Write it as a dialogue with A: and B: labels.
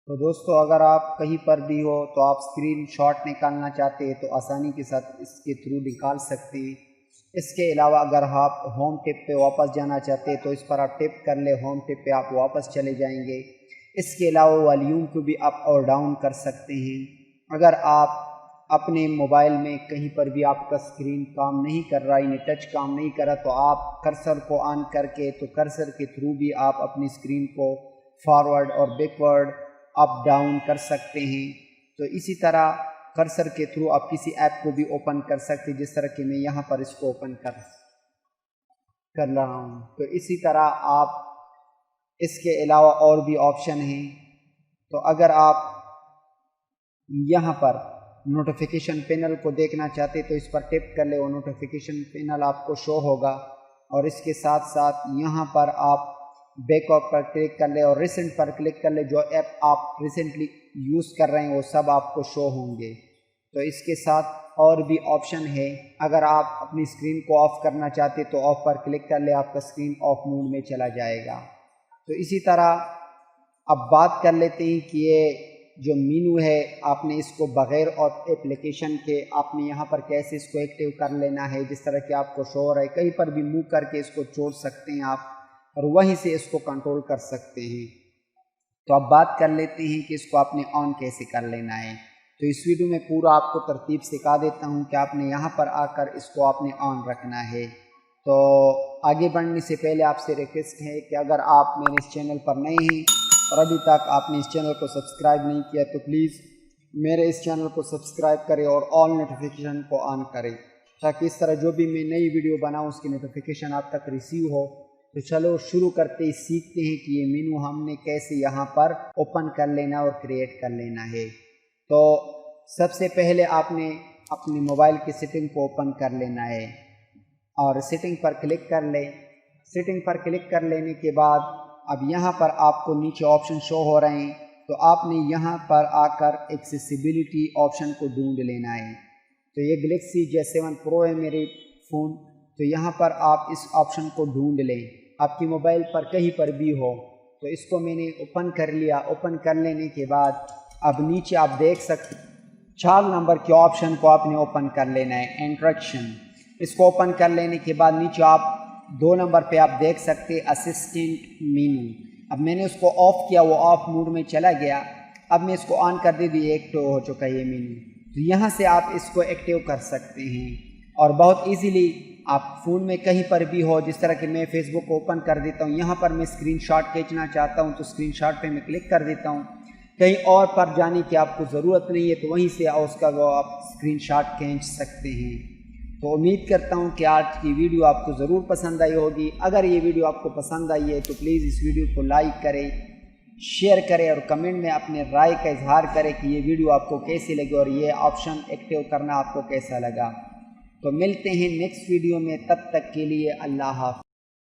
A: تو دوستو اگر آپ کہیں پر بھی ہو تو آپ اسکرین شاٹ نکالنا چاہتے ہیں تو آسانی کے ساتھ اس کے تھرو نکال سکتے ہیں۔ اس کے علاوہ اگر آپ ہوم ٹپ پہ واپس جانا چاہتے ہیں تو اس پر آپ ٹپ کر لیں، ہوم ٹپ پہ آپ واپس چلے جائیں گے۔ اس کے علاوہ والیوم کو بھی اپ اور ڈاؤن کر سکتے ہیں۔ اگر آپ اپنے موبائل میں کہیں پر بھی آپ کا اسکرین کام نہیں کر رہا، یعنی ٹچ کام نہیں کر رہا، تو آپ کرسر کو آن کر کے تو کرسر کے تھرو بھی آپ اپنی اسکرین کو فارورڈ اور بیکورڈ اپ ڈاؤن کر سکتے ہیں۔ تو اسی طرح کرسر کے تھرو آپ کسی ایپ کو بھی اوپن کر سکتے ہیں، جس طرح کہ میں یہاں پر اس کو اوپن کر رہا ہوں۔ تو اسی طرح آپ اس کے علاوہ اور بھی آپشن ہیں۔ تو اگر آپ یہاں پر نوٹیفیکیشن پینل کو دیکھنا چاہتے تو اس پر ٹپ کر لیں، وہ نوٹیفیکیشن پینل آپ کو شو ہوگا، اور اس کے ساتھ ساتھ یہاں پر آپ بیک اپ پر کلک کر لیں اور ریسنٹ پر کلک کر لیں۔ جو ایپ آپ ریسنٹلی یوز کر رہے ہیں وہ سب آپ کو شو ہوں گے۔ تو اس کے ساتھ اور بھی آپشن ہے، اگر آپ اپنی اسکرین کو آف کرنا چاہتے تو آف پر کلک کر لیں، آپ کا اسکرین آف موڈ میں چلا جائے گا۔ تو اسی طرح اب بات کر لیتے ہیں کہ یہ جو مینو ہے آپ نے اس کو بغیر اور اپلیکیشن کے آپ نے یہاں پر کیسے اس کو ایکٹیو کر لینا ہے، جس طرح کہ آپ کو شو ہو رہا ہے، کہیں پر بھی موو کر کے اس کو چھوڑ سکتے ہیں آپ، اور وہیں سے اس کو کنٹرول کر سکتے ہیں۔ تو اب بات کر لیتے ہیں کہ اس کو آپ نے آن کیسے کر لینا ہے۔ تو اس ویڈیو میں پورا آپ کو ترتیب سکھا دیتا ہوں کہ آپ نے یہاں پر آ کر اس کو آپ نے آن رکھنا ہے۔ تو آگے بڑھنے سے پہلے آپ سے ریکویسٹ ہے کہ اگر آپ میرے اس چینل پر نئے ہیں اور ابھی تک آپ نے اس چینل کو سبسکرائب نہیں کیا تو پلیز میرے اس چینل کو سبسکرائب کریں اور آل نوٹیفیکیشن کو آن کریں، تاکہ اس طرح جو بھی میں نئی ویڈیو بناؤں اس کی نوٹیفیکیشن آپ تک ریسیو ہو۔ تو چلو شروع کرتے ہی سیکھتے ہیں کہ یہ مینو ہم نے کیسے یہاں پر اوپن کر لینا اور کریٹ کر لینا ہے۔ تو سب سے پہلے آپ نے اپنے موبائل کی سیٹنگ کو اوپن کر لینا ہے اور سیٹنگ پر کلک کر لیں۔ سیٹنگ پر کلک کر لینے کے بعد اب یہاں پر آپ کو نیچے آپشن شو ہو رہے ہیں، تو آپ نے یہاں پر آ کر ایکسیسیبلٹی آپشن کو ڈھونڈ لینا ہے۔ تو یہ گلیکسی J7 Pro ہے میرے فون، تو یہاں پر آپ اس آپشن کو ڈھونڈ لیں، آپ کی موبائل پر کہیں پر بھی ہو۔ تو اس کو میں نے اوپن کر لیا۔ اوپن کر لینے کے بعد اب نیچے آپ دیکھ سکتے 4 نمبر کے آپشن کو آپ نے اوپن کر لینا ہے، انٹریکشن۔ اس کو اوپن کر لینے کے بعد نیچے آپ 2 نمبر پہ آپ دیکھ سکتے اسسٹنٹ مینو۔ اب میں نے اس کو آف کیا، وہ آف موڈ میں چلا گیا۔ اب میں اس کو آن کر دے دی، ایکٹیو ہو چکا ہے یہ مینو۔ تو یہاں سے آپ اس کو ایکٹیو کر سکتے ہیں، اور بہت ایزیلی آپ فون میں کہیں پر بھی ہو، جس طرح کہ میں فیس بک کو اوپن کر دیتا ہوں، یہاں پر میں اسکرین شاٹ کھینچنا چاہتا ہوں تو اسکرین شاٹ پہ میں کلک کر دیتا ہوں۔ کہیں اور پر جانے کی آپ کو ضرورت نہیں ہے، تو وہیں سے اس کا وہ آپ اسکرین شاٹ کھینچ سکتے ہیں۔ تو امید کرتا ہوں کہ آج کی ویڈیو آپ کو ضرور پسند آئی ہوگی۔ اگر یہ ویڈیو آپ کو پسند آئی ہے تو پلیز اس ویڈیو کو لائک کریں، شیئر کریں اور کمنٹ میں اپنے رائے کا اظہار کریں کہ یہ ویڈیو آپ کو کیسی لگی اور یہ آپشن ایکٹیو کرنا آپ کو کیسا لگا۔ تو ملتے ہیں نیکسٹ ویڈیو میں، تب تک کے لیے اللہ حافظ۔